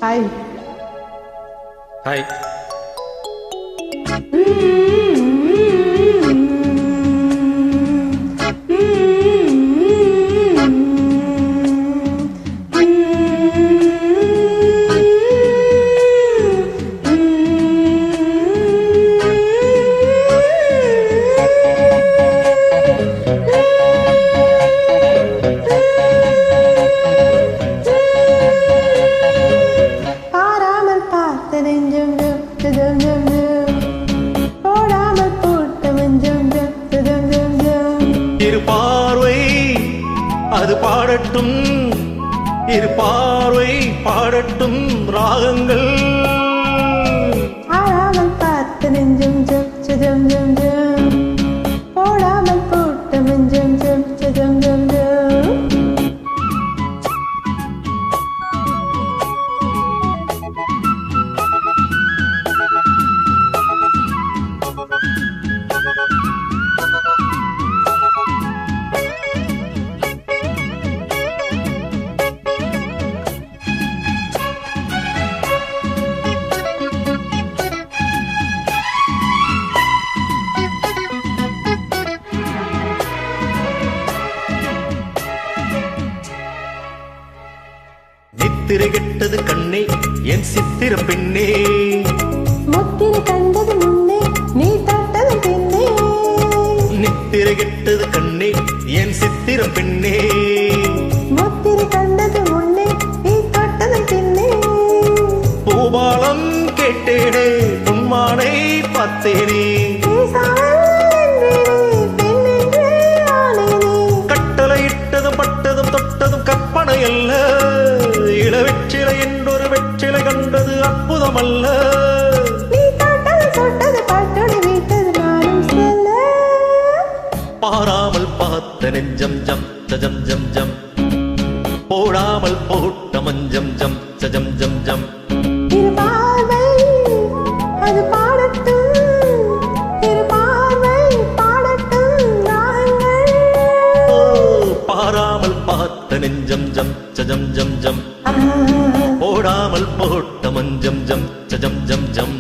Hi. Hi. இரு பார்வை அது பாடட்டும், இரு பார்வை பாடட்டும் ராகங்கள். ஆறாமல் பார்த்து நெஞ்சம் ஜம் ஜம் ஜம் ஜம், போடாமல் போட்ட மஞ்சம் ஜம் ஜம் ஜம் ஜம். நித்திரை கெட்டது கண்ணே என் சித்திர பெண்ணே, முத்திரை கண்டது முன்னே நீ தட்டது பின்னே. நித்திரை கெட்டது கண்ணே என் சித்திர பெண்ணே, முத்திரை கண்டது முன்னே நீ தட்டது பின்னே. பூபாலம் கேட்டேனே பொன்மானை பார்த்தேனே, கட்டளையிட்டதும் பட்டதும் தொட்டதும் கற்பனை அல்ல, இளவெற்றிலை என்றொரு வெற்றிலை கண்டது அற்புதம் அல்ல. பாராமல் பார்த்த நெஞ்சம் ஜம் ஜம் ஜம் ஜம், போடாமல் போட்ட மஞ்சம் ஜம் ஜம் ஜம் ஜம். இரு பார்வை அது பாடட்டும், இரு பார்வை பாடட்டும் ராகங்கள். பாராமல் பார்த்த நெஞ்சம் ஜம் ஜம் ஜம் ஜம், போடாமல் போட்ட மஞ்சம் ஜம் ஜம் ஜம் ஜம்.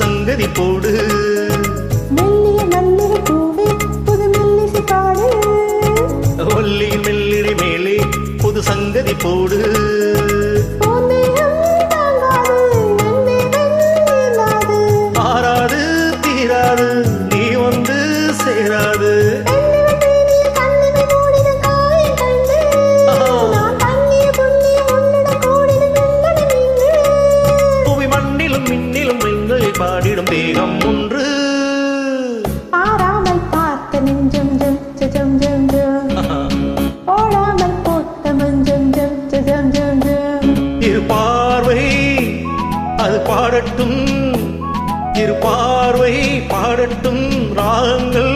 சங்கதி போடு மெல்லிய மல்லிகை பூவே புது மெல்லிசை பாடு, ஒல்லி மெல்லிடை மேலே புது சங்கதி போடு. ஆறாது தீராது நீ வந்து சேராது, புவி மண்ணிலும் மின்னிலும் எங்களை பாடிடும் தேகம் ஒன்று. பாராமல் பார்த்த நெஞ்சம் ஜம் ஜம் ஜம் ஜம், போடாமல் போட்ட மஞ்சம் ஜம் ஜம் ஜம் ஜம். இரு பார்வை அது பாடட்டும், இரு பார்வை பாடட்டும் ராகங்கள்.